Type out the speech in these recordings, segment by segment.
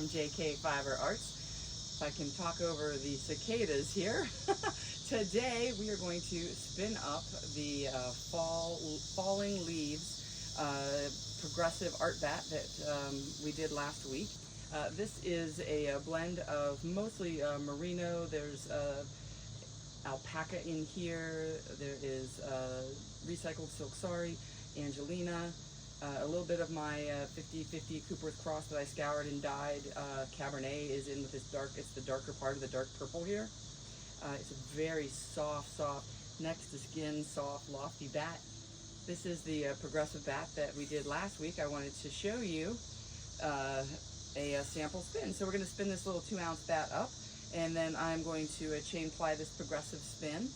JK Fiber Arts. If I can talk over the cicadas here. Today we are going to spin up the falling leaves progressive art bat that we did last week. This is a blend of mostly merino. There's alpaca in here. There is recycled silk sari, Angelina, a little bit of my 50-50 Cooper's Cross that I scoured and dyed. Cabernet is in with this dark, it's the darker part of the dark purple here. It's a very soft, next to skin, soft, lofty bat. This is the progressive bat that we did last week. I wanted to show you a sample spin. So we're going to spin this little 2-ounce bat up, and then I'm going to chain ply this progressive spin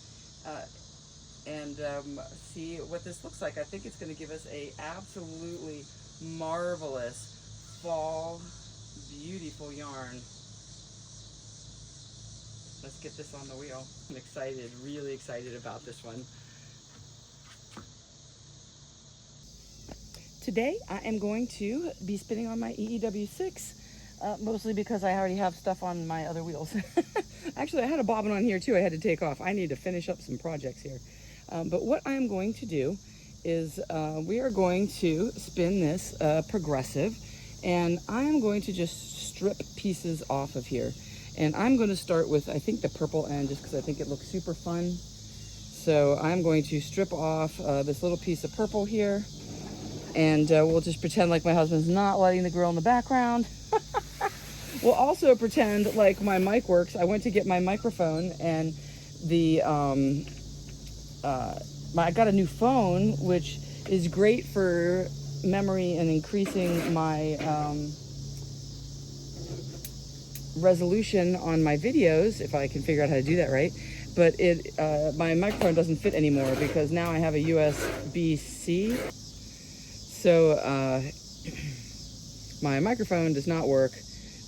and see what this looks like. I think it's going to give us a absolutely marvelous fall, beautiful yarn. Let's get this on the wheel. I'm excited, really excited about this one. Today I am going to be spinning on my EEW6, mostly because I already have stuff on my other wheels. Actually, I had a bobbin on here too I had to take off. I need to finish up some projects here. But what I'm going to do is we are going to spin this progressive, and I'm going to just strip pieces off of here. And I'm going to start with, I think, the purple end, just because I think it looks super fun. So I'm going to strip off this little piece of purple here, and we'll just pretend like my husband's not letting the grill in the background. We'll also pretend like my mic works. I went to get my microphone, and the I got a new phone, which is great for memory and increasing my resolution on my videos, if I can figure out how to do that right. But my microphone doesn't fit anymore because now I have a USB-C. So my microphone does not work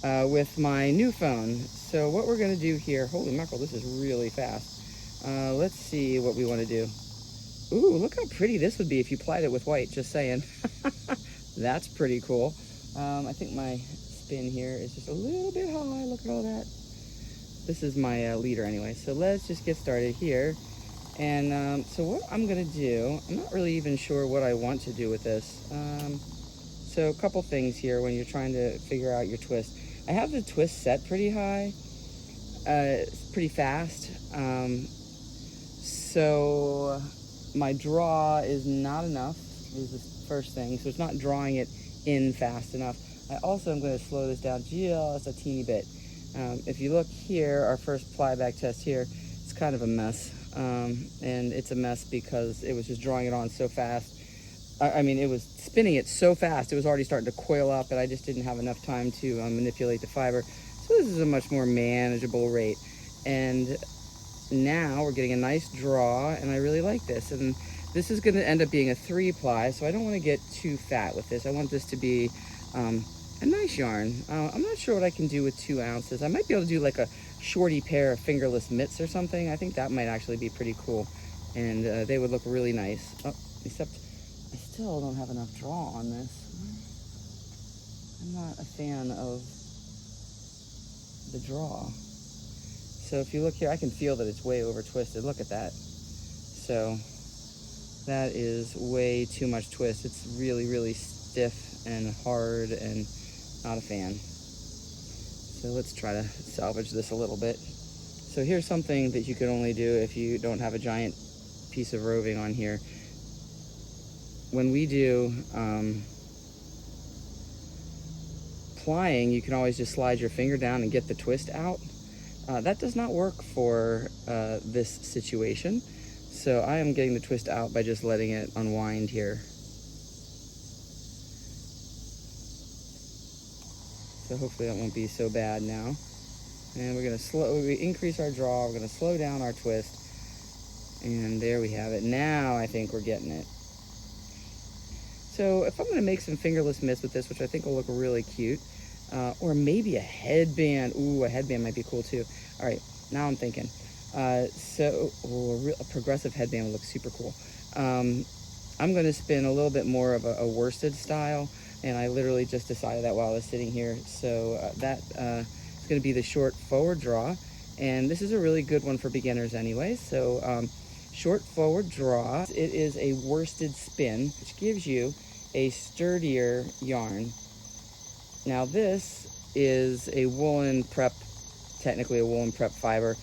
with my new phone. So what we're going to do here, holy mackerel, this is really fast. Let's see what we want to do. Ooh, look how pretty this would be if you plied it with white, just saying. That's pretty cool. I think my spin here is just a little bit high. Look at all that. This is my leader anyway. So let's just get started here. And so what I'm going to do, I'm not really even sure what I want to do with this. So a couple things here when you're trying to figure out your twist. I have the twist set pretty high, pretty fast. So my draw is not enough, is the first thing. So it's not drawing it in fast enough. I also am going to slow this down just a teeny bit. If you look here, our first ply back test here, it's kind of a mess. And it's a mess because it was just drawing it on so fast. I mean, it was spinning it so fast, it was already starting to coil up, and I just didn't have enough time to manipulate the fiber. So this is a much more manageable rate. And now we're getting a nice draw, and I really like this. And this is going to end up being a 3-ply, so I don't want to get too fat with this. I want this to be a nice yarn. I'm not sure what I can do with 2 ounces. I might be able to do like a shorty pair of fingerless mitts or something. I think that might actually be pretty cool, and they would look really nice. Oh, except I still don't have enough draw on this. I'm not a fan of the draw. So if you look here, I can feel that it's way over twisted. Look at that. So that is way too much twist. It's really, really stiff and hard, and not a fan. So let's try to salvage this a little bit. So here's something that you can only do if you don't have a giant piece of roving on here. When we do plying, you can always just slide your finger down and get the twist out. That does not work for this situation. So I am getting the twist out by just letting it unwind here. So hopefully that won't be so bad now. And we're going to increase our draw. We're going to slow down our twist. And there we have it. Now I think we're getting it. So if I'm going to make some fingerless mitts with this, which I think will look really cute, or maybe a headband. Ooh, a headband might be cool too. All right, now I'm thinking. A progressive headband would look super cool. I'm going to spin a little bit more of a worsted style, and I literally just decided that while I was sitting here. So that is going to be the short forward draw, and this is a really good one for beginners anyway. So short forward draw, it is a worsted spin, which gives you a sturdier yarn. Now this is a woolen prep, technically a woolen prep fiber.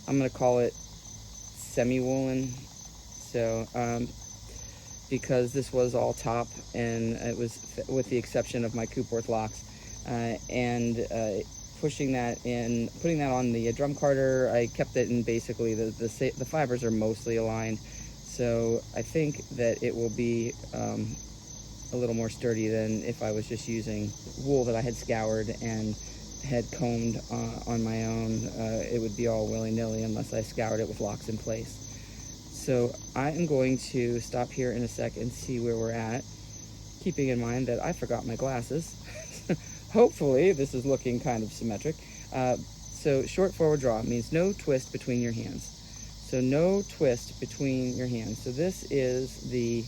I'm going to call it semi-woolen. So because this was all top, and it was with the exception of my Coopworth locks, and pushing that in, putting that on the drum carder, I kept it in basically the fibers are mostly aligned. So I think that it will be a little more sturdy than if I was just using wool that I had scoured and had combed on my own. It would be all willy-nilly unless I scoured it with locks in place. So I am going to stop here in a sec and see where we're at, keeping in mind that I forgot my glasses. Hopefully this is looking kind of symmetric. So short forward draw means no twist between your hands. So no twist between your hands. So this is the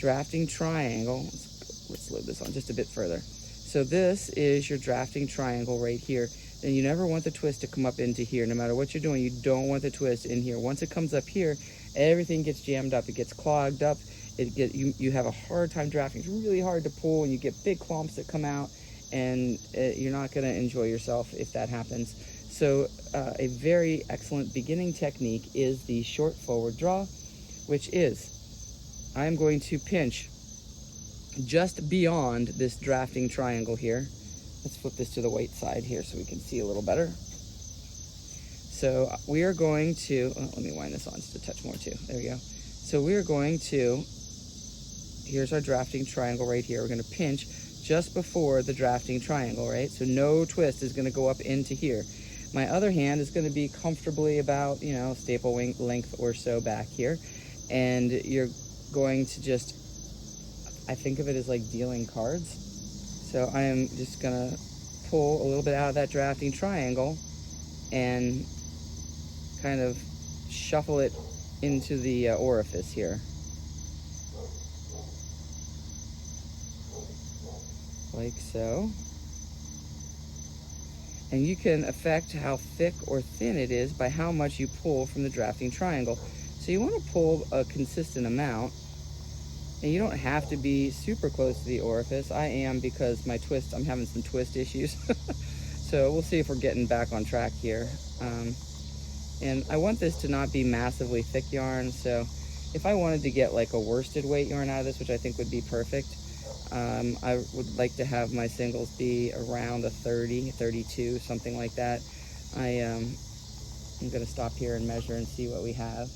drafting triangle. Let's load this on just a bit further. So this is your drafting triangle right here. And you never want the twist to come up into here. No matter what you're doing, you don't want the twist in here. Once it comes up here, everything gets jammed up. It gets clogged up. You have a hard time drafting. It's really hard to pull, and you get big clumps that come out, and you're not going to enjoy yourself if that happens. So a very excellent beginning technique is the short forward draw, which is I'm going to pinch just beyond this drafting triangle here. Let's flip this to the white side here so we can see a little better. So we are going to, let me wind this on just a touch more too. There we go. So we are going to, here's our drafting triangle right here. We're going to pinch just before the drafting triangle, right? So no twist is going to go up into here. My other hand is going to be comfortably about, staple length or so back here. And you're going to just, I think of it as like dealing cards. So I am just gonna pull a little bit out of that drafting triangle and kind of shuffle it into the orifice here. Like so. And you can affect how thick or thin it is by how much you pull from the drafting triangle. So you want to pull a consistent amount. And you don't have to be super close to the orifice. I am, because I'm having some twist issues. So we'll see if we're getting back on track here. And I want this to not be massively thick yarn. So if I wanted to get like a worsted weight yarn out of this, which I think would be perfect, I would like to have my singles be around a 30, 32, something like that. I'm gonna stop here and measure and see what we have.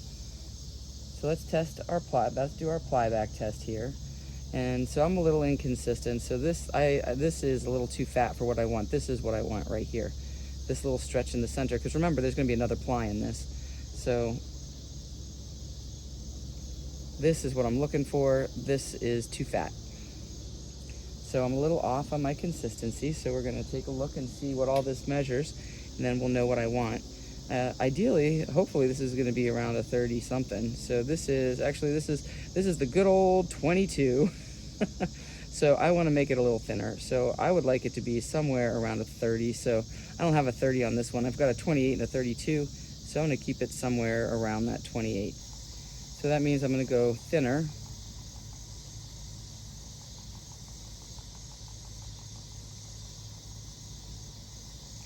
So let's test our ply. Let's do our ply back test here. And so I'm a little inconsistent. So this is a little too fat for what I want. This is what I want right here. This little stretch in the center. Because remember, there's going to be another ply in this. So this is what I'm looking for. This is too fat. So I'm a little off on my consistency. So we're going to take a look and see what all this measures, and then we'll know what I want. Ideally, hopefully this is going to be around a 30 something. So this is the good old 22. So I want to make it a little thinner. So I would like it to be somewhere around a 30. So I don't have a 30 on this one. I've got a 28 and a 32. So I'm going to keep it somewhere around that 28. So that means I'm going to go thinner.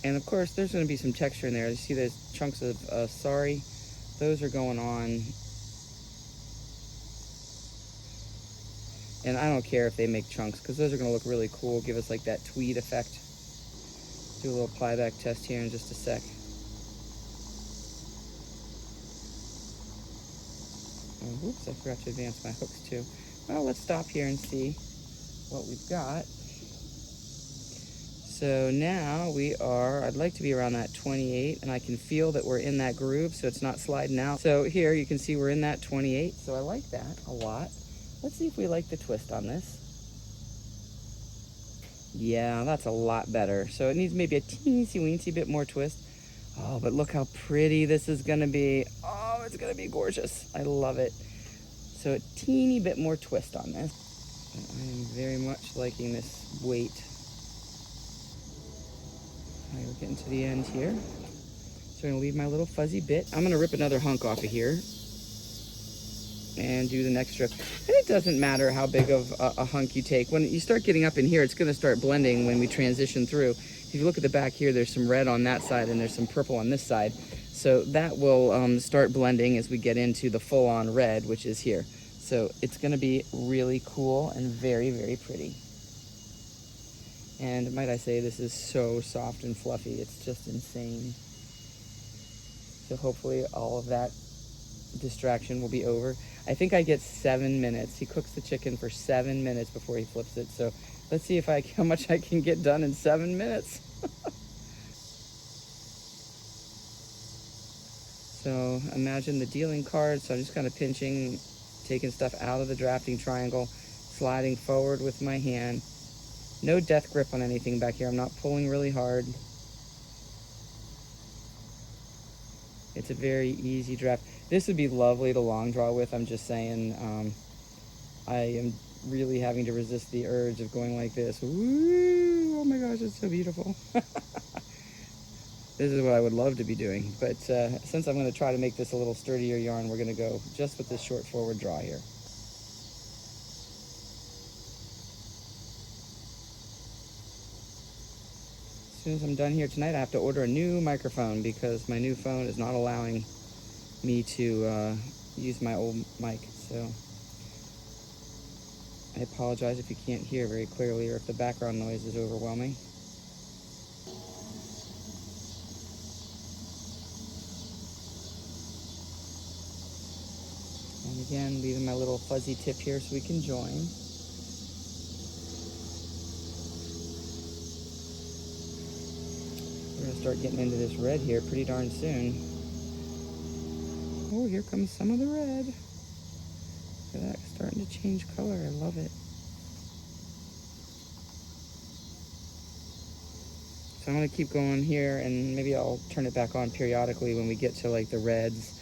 And of course, there's going to be some texture in there. You see those chunks of sari? Those are going on. And I don't care if they make chunks, because those are going to look really cool, give us like that tweed effect. Do a little ply back test here in just a sec. Oh, oops, I forgot to advance my hooks too. Well, let's stop here and see what we've got. So now I'd like to be around that 28, and I can feel that we're in that groove, so it's not sliding out. So here you can see we're in that 28, so I like that a lot. Let's see if we like the twist on this. Yeah, that's a lot better. So it needs maybe a teensy-weensy bit more twist. Oh, but look how pretty this is gonna be. Oh, it's gonna be gorgeous. I love it. So a teeny bit more twist on this. I am very much liking this weight. All right, we're getting to the end here. So I'm gonna leave my little fuzzy bit. I'm gonna rip another hunk off of here and do the next strip. And it doesn't matter how big of a hunk you take. When you start getting up in here, it's gonna start blending when we transition through. If you look at the back here, there's some red on that side and there's some purple on this side. So that will start blending as we get into the full-on red, which is here. So it's gonna be really cool and very, very pretty. And might I say, this is so soft and fluffy, it's just insane. So hopefully all of that distraction will be over. I think I get 7 minutes. He cooks the chicken for 7 minutes before he flips it. So let's see if how much I can get done in 7 minutes. So imagine the dealing card. So I'm just kind of pinching, taking stuff out of the drafting triangle, sliding forward with my hand. No death grip on anything back here. I'm not pulling really hard. It's a very easy draft. This would be lovely to long draw with, I'm just saying. I am really having to resist the urge of going like this. Woo! Oh my gosh, it's so beautiful. This is what I would love to be doing. But since I'm going to try to make this a little sturdier yarn, we're going to go just with this short forward draw here. As soon as I'm done here tonight, I have to order a new microphone because my new phone is not allowing me to use my old mic. So I apologize if you can't hear very clearly or if the background noise is overwhelming. And again, leaving my little fuzzy tip here so we can join. We're going to start getting into this red here pretty darn soon. Oh, here comes some of the red. Look at that, it's starting to change color. I love it. So I'm going to keep going here, and maybe I'll turn it back on periodically when we get to like the reds,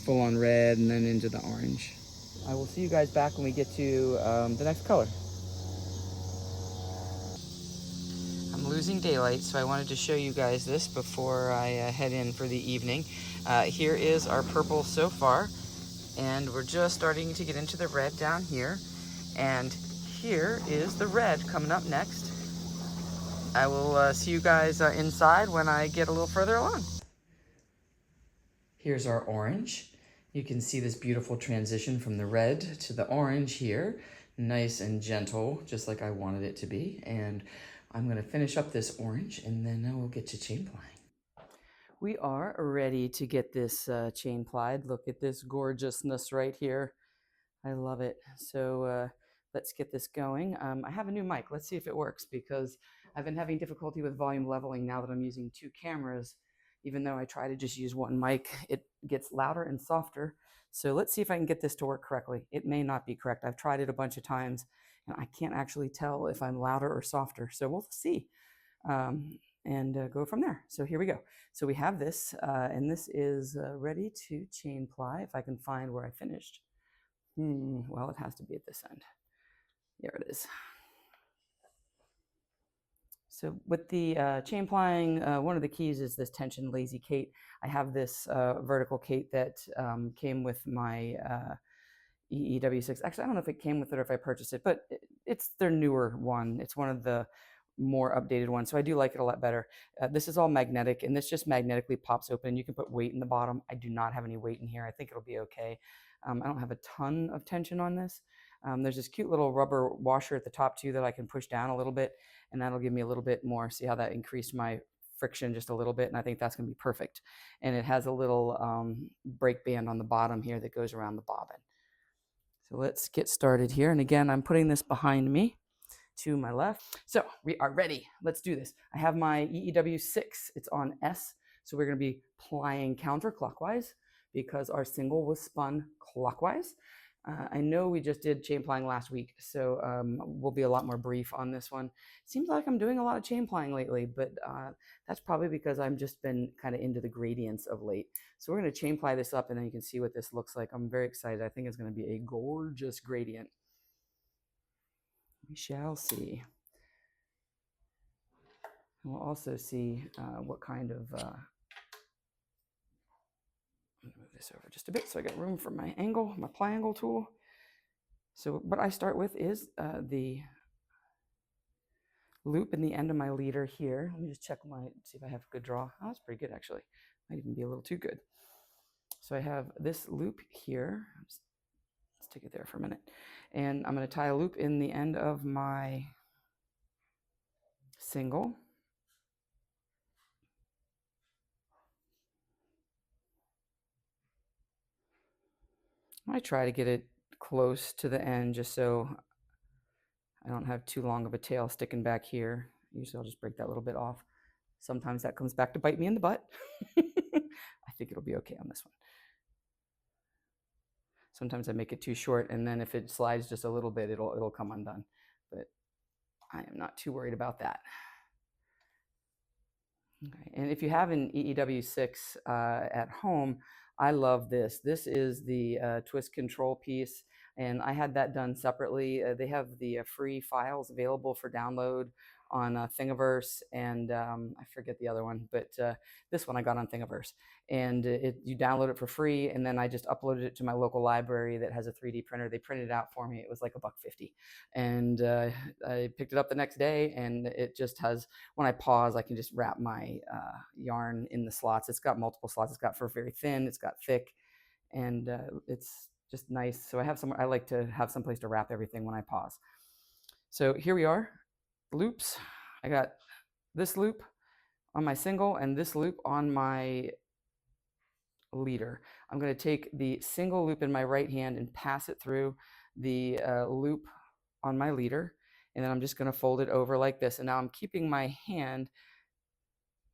full on red, and then into the orange. I will see you guys back when we get to the next color. I'm losing daylight, so I wanted to show you guys this before I head in for the evening. Here is our purple so far, and we're just starting to get into the red down here. And here is the red coming up next. I will see you guys inside when I get a little further along. Here's our orange. You can see this beautiful transition from the red to the orange here. Nice and gentle, just like I wanted it to be. And I'm going to finish up this orange, and then we'll get to chain plying. We are ready to get this chain plied. Look at this gorgeousness right here. I love it. So let's get this going. I have a new mic. Let's see if it works, because I've been having difficulty with volume leveling now that I'm using 2 cameras. Even though I try to just use 1 mic, it gets louder and softer. So let's see if I can get this to work correctly. It may not be correct. I've tried it a bunch of times, and I can't actually tell if I'm louder or softer. So we'll see and go from there. So here we go. So we have this, and this is ready to chain ply. If I can find where I finished. Well, it has to be at this end. There it is. So with the chain plying, one of the keys is this tension lazy Kate. I have this vertical Kate that came with my EEW6. Actually, I don't know if it came with it or if I purchased it, but it's their newer one. It's one of the more updated ones, so I do like it a lot better. This is all magnetic, and this just magnetically pops open. You can put weight in the bottom. I do not have any weight in here. I think it'll be okay. I don't have a ton of tension on this. There's this cute little rubber washer at the top too that I can push down a little bit, and that'll give me a little bit more. See how that increased my friction just a little bit, and I think that's going to be perfect. And it has a little brake band on the bottom here that goes around the bobbin. So let's get started here. And again, I'm putting this behind me to my left. So we are ready. Let's do this. I have my EEW6. It's on S. So we're going to be plying counterclockwise because our single was spun clockwise. I know we just did chain plying last week, so we'll be a lot more brief on this one. Seems like I'm doing a lot of chain plying lately, but that's probably because I've just been kind of into the gradients of late. So we're going to chain ply this up, and then you can see what this looks like. I'm very excited. I think it's going to be a gorgeous gradient. We shall see. And we'll also see what kind of... I'm going to move this over just a bit so I got room for my angle, my ply angle tool. So what I start with is the loop in the end of my leader here. Let me just check see if I have a good draw. Oh, that's pretty good actually. Might even be a little too good. So I have this loop here. Let's take it there for a minute. And I'm going to tie a loop in the end of my single. I try to get it close to the end just so I don't have too long of a tail sticking back here. Usually I'll just break that little bit off. Sometimes that comes back to bite me in the butt. I think it'll be okay on this one. Sometimes I make it too short, and then if it slides just a little bit, it'll come undone. But I am not too worried about that. Okay. And if you have an EEW6 at home, I love this. This is the twist control piece, and I had that done separately. They have the free files available for download on Thingiverse, and I forget the other one, but this one I got on Thingiverse. And you download it for free, and then I just uploaded it to my local library that has a 3D printer. They printed it out for me. It was like $1.50, and I picked it up the next day, and it just has, when I pause, I can just wrap my yarn in the slots. It's got multiple slots. It's got for very thin, it's got thick, and it's just nice. So I like to have some place to wrap everything when I pause. So here we are, loops. I got this loop on my single and this loop on my leader. I'm going to take the single loop in my right hand and pass it through the loop on my leader, and then I'm just going to fold it over like this. And now I'm keeping my hand.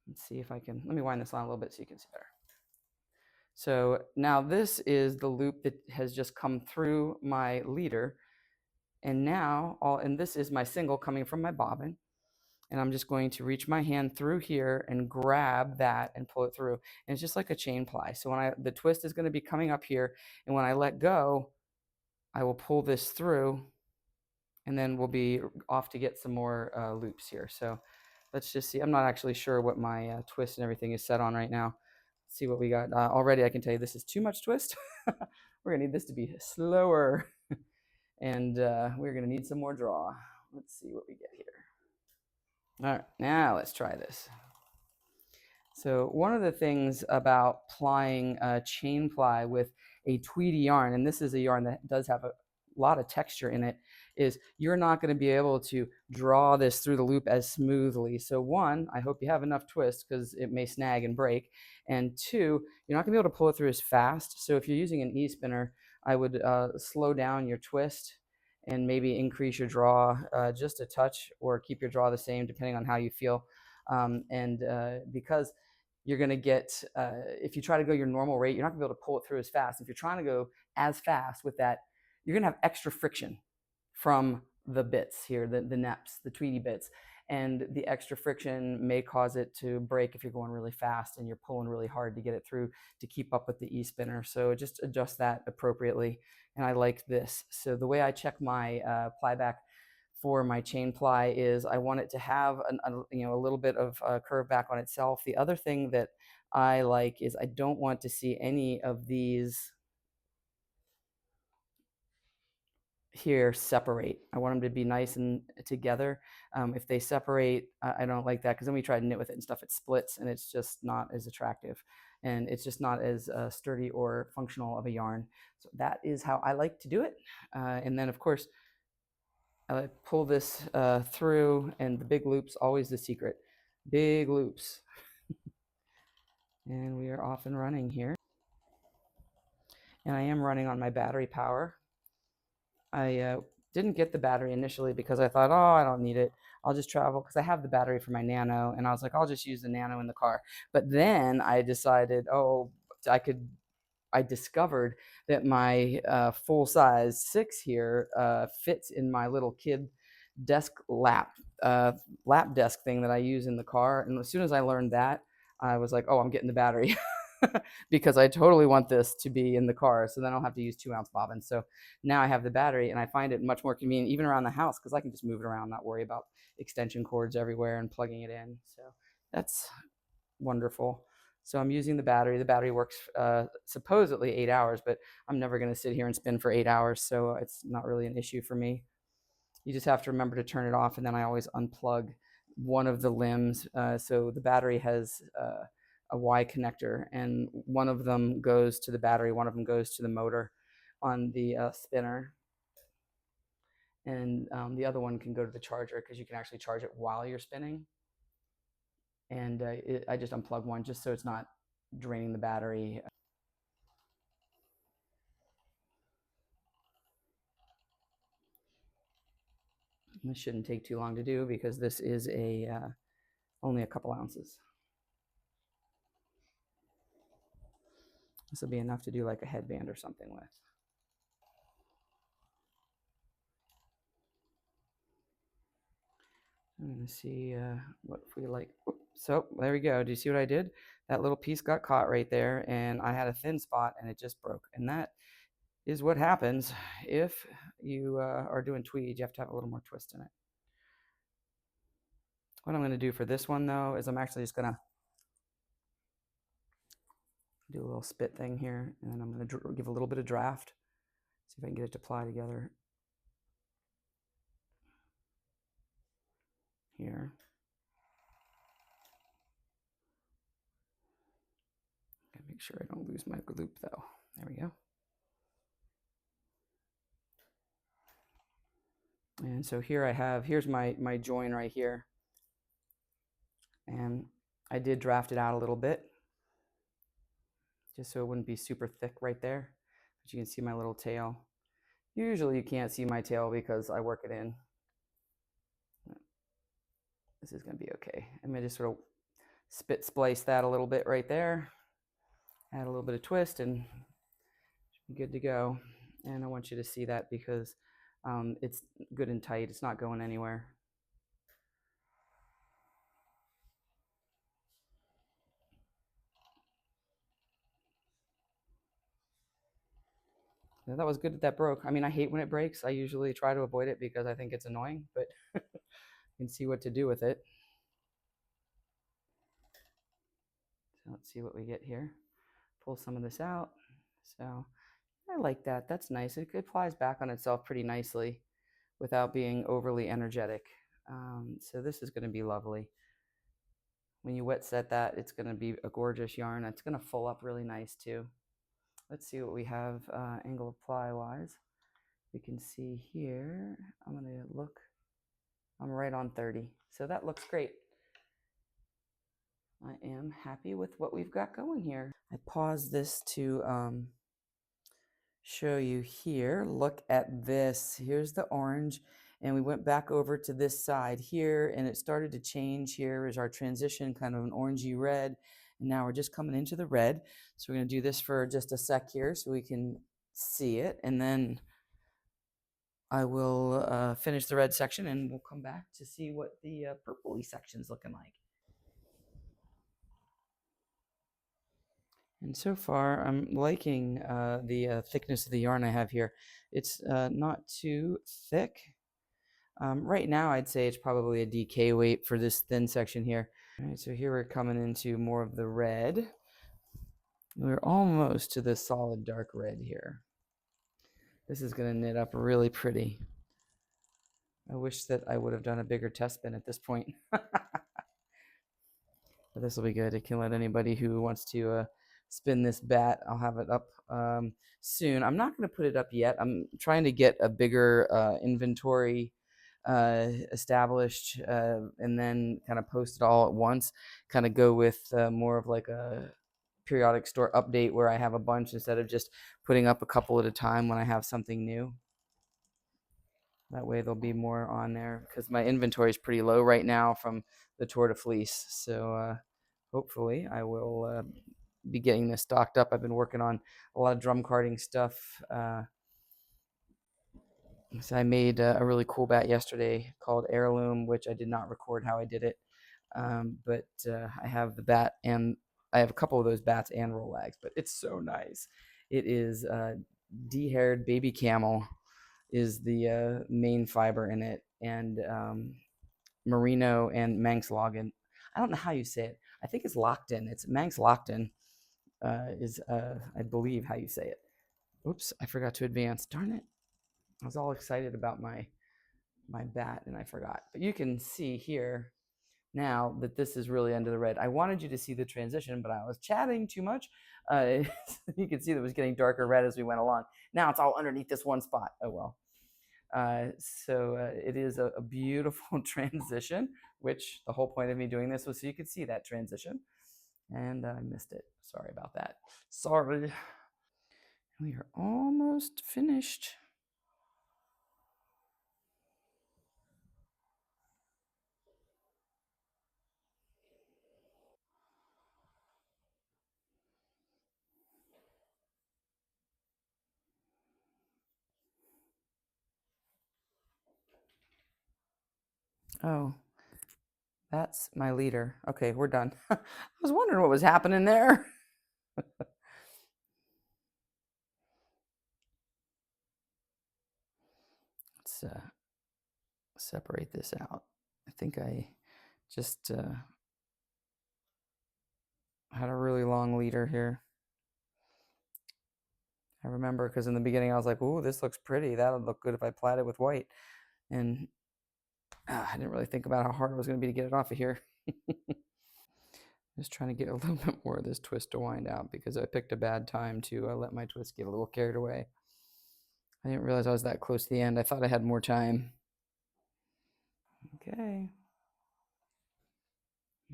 Let's see if I can, let me wind this on a little bit so you can see better. So now this is the loop that has just come through my leader, and now and this is my single coming from my bobbin, and I'm just going to reach my hand through here and grab that and pull it through. And it's just like a chain ply. So the twist is going to be coming up here, and when I let go, I will pull this through, and then we'll be off to get some more loops here. So let's just see. I'm not actually sure what my twist and everything is set on right now. Let's see what we got. Already I can tell you this is too much twist. We're going to need this to be slower. And we're going to need some more draw. Let's see what we get here. All right, now let's try this. So one of the things about plying chain ply with a tweedy yarn, and this is a yarn that does have a lot of texture in it, is you're not going to be able to draw this through the loop as smoothly. So one, I hope you have enough twist because it may snag and break. And two, you're not going to be able to pull it through as fast. So if you're using an e-spinner, I would slow down your twist and maybe increase your draw just a touch, or keep your draw the same depending on how you feel. Because you're going to get, if you try to go your normal rate, you're not going to be able to pull it through as fast. If you're trying to go as fast with that, you're going to have extra friction from the bits here, the neps, the tweedy bits. And the extra friction may cause it to break if you're going really fast and you're pulling really hard to get it through to keep up with the e-spinner. So just adjust that appropriately. And I like this. So the way I check my ply back for my chain ply is I want it to have a little bit of curve back on itself. The other thing that I like is I don't want to see any of these here separate. I want them to be nice and together. If they separate, I don't like that, because then we try to knit with it and stuff, it splits and it's just not as attractive, and it's just not as sturdy or functional of a yarn. So that is how I like to do it. And then of course I pull this through, and the big loops, always the secret, big loops. And we are off and running here, and I am running on my battery power. I didn't get the battery initially because I thought, oh, I don't need it. I'll just travel, because I have the battery for my Nano, and I was like, I'll just use the Nano in the car. But then I decided, oh, I could I discovered that my full size 6 here fits in my little kid desk uh, lap desk thing that I use in the car. And as soon as I learned that, I was like, oh, I'm getting the battery because I totally want this to be in the car. So then I don't have to use 2-ounce bobbins. So now I have the battery, and I find it much more convenient even around the house because I can just move it around, not worry about extension cords everywhere and plugging it in. So that's wonderful. So I'm using the battery. The battery works supposedly 8 hours, but I'm never going to sit here and spin for 8 hours. So it's not really an issue for me. You just have to remember to turn it off, and then I always unplug one of the limbs. So the battery has a Y connector, and one of them goes to the battery, one of them goes to the motor on the spinner, and the other one can go to the charger because you can actually charge it while you're spinning. And I just unplug one just so it's not draining the battery. This shouldn't take too long to do because this is only a couple ounces. This will be enough to do like a headband or something with. I'm going to see what if we like. So there we go. Do you see what I did? That little piece got caught right there, and I had a thin spot, and it just broke. And that is what happens if you are doing tweed. You have to have a little more twist in it. What I'm going to do for this one, though, is I'm actually just going to do a little spit thing here, and then I'm going to give a little bit of draft. See if I can get it to ply together here. Gotta make sure I don't lose my loop though. There we go. And so here here's my join right here. And I did draft it out a little bit just so it wouldn't be super thick right there. But you can see my little tail. Usually you can't see my tail because I work it in. This is going to be okay. I'm going to just sort of spit splice that a little bit right there. Add a little bit of twist and be good to go. And I want you to see that because it's good and tight. It's not going anywhere. Yeah, that was good that broke. I mean, I hate when it breaks. I usually try to avoid it because I think it's annoying, but you can see what to do with it. So let's see what we get here. Pull some of this out. So I like that. That's nice. It plies back on itself pretty nicely without being overly energetic. So this is going to be lovely. When you wet set that, it's going to be a gorgeous yarn. It's going to full up really nice too. Let's see what we have angle of ply wise. We can see here, I'm going to look, I'm right on 30. So that looks great. I am happy with what we've got going here. I paused this to show you here. Look at this. Here's the orange. And we went back over to this side here, and it started to change. Here is our transition, kind of an orangey red. And now we're just coming into the red. So we're going to do this for just a sec here so we can see it. And then I will finish the red section, and we'll come back to see what the purpley section's looking like. And so far, I'm liking the thickness of the yarn I have here. It's not too thick. Right now, I'd say it's probably a DK weight for this thin section here. All right, so here we're coming into more of the red. We're almost to the solid dark red here. This is going to knit up really pretty. I wish that I would have done a bigger test spin at this point. But this will be good. It can let anybody who wants to spin this Batt. I'll have it up soon. I'm not going to put it up yet. I'm trying to get a bigger inventory established and then kind of post it all at once. Kind of go with more of like a periodic store update where I have a bunch instead of just putting up a couple at a time when I have something new. That way there'll be more on there because my inventory is pretty low right now from the Tour de Fleece. So hopefully I will be getting this stocked up. I've been working on a lot of drum carding stuff. So I made a really cool bat yesterday called Heirloom, which I did not record how I did it. But I have the bat, and I have a couple of those bats and Rolags, but it's so nice. It is de-haired baby camel is the main fiber in it, and merino and Manx loggin. I don't know how you say it. I think it's locked in. It's Manx locked in is I believe how you say it. Oops, I forgot to advance. Darn it. I was all excited about my bat and I forgot. But you can see here now that this is really under the red. I wanted you to see the transition, but I was chatting too much. You can see that it was getting darker red as we went along. Now it's all underneath this one spot. Oh well. So it is a beautiful transition, which the whole point of me doing this was so you could see that transition. And I missed it. Sorry about that. Sorry. We are almost finished. Oh, that's my leader. Okay, we're done. I was wondering what was happening there. Let's separate this out. I think I just had a really long leader here. I remember because in the beginning I was like, ooh, this looks pretty. That would look good if I plied it with white. And I didn't really think about how hard it was going to be to get it off of here. Just trying to get a little bit more of this twist to wind out because I picked a bad time to let my twist get a little carried away. I didn't realize I was that close to the end. I thought I had more time. Okay.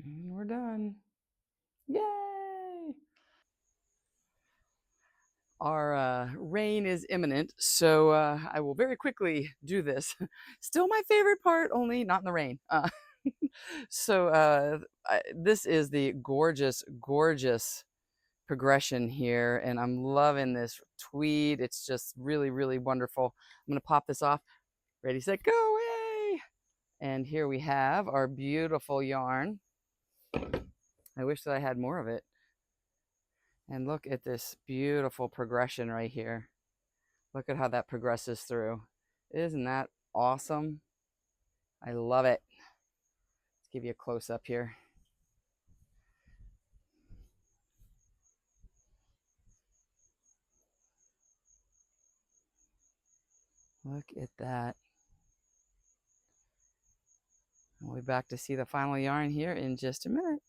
And we're done. Yay! Our rain is imminent, so I will very quickly do this. Still my favorite part, only not in the rain. So this is the gorgeous, gorgeous progression here, and I'm loving this tweed. It's just really, really wonderful. I'm gonna pop this off. Ready, set, go, yay! And here we have our beautiful yarn. I wish that I had more of it. And look at this beautiful progression right here. Look at how that progresses through. Isn't that awesome? I love it. Let's give you a close-up here. Look at that. We'll be back to see the final yarn here in just a minute.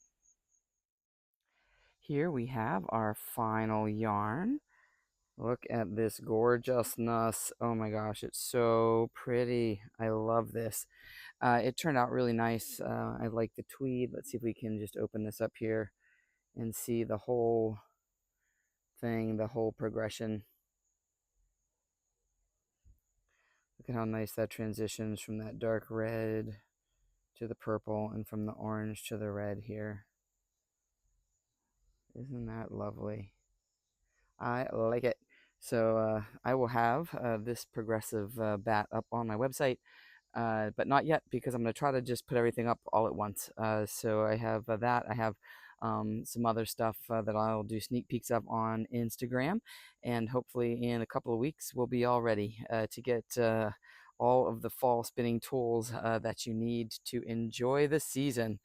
Here we have our final yarn. Look at this gorgeousness. Oh my gosh, it's so pretty. I love this. It turned out really nice. I like the tweed. Let's see if we can just open this up here and see the whole thing, the whole progression. Look at how nice that transitions from that dark red to the purple and from the orange to the red here. Isn't that lovely? I like it. So I will have this progressive bat up on my website, but not yet because I'm going to try to just put everything up all at once. So I have that. I have some other stuff that I'll do sneak peeks of on Instagram, and hopefully in a couple of weeks we'll be all ready to get all of the fall spinning tools that you need to enjoy the season.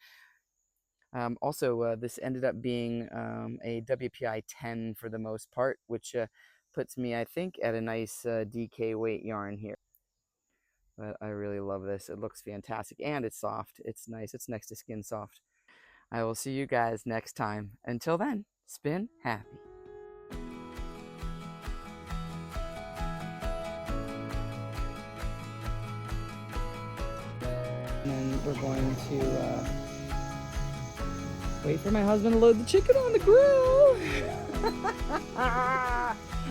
Also, this ended up being a WPI 10 for the most part, which puts me, I think, at a nice DK weight yarn here. But I really love this. It looks fantastic, and it's soft. It's nice. It's next to skin soft. I will see you guys next time. Until then, spin happy. And then we're going to wait for my husband to load the chicken on the grill.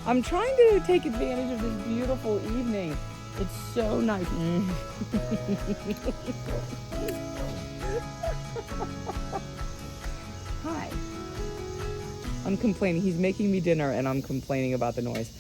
I'm trying to take advantage of this beautiful evening. It's so nice. Hi. I'm complaining. He's making me dinner and I'm complaining about the noise.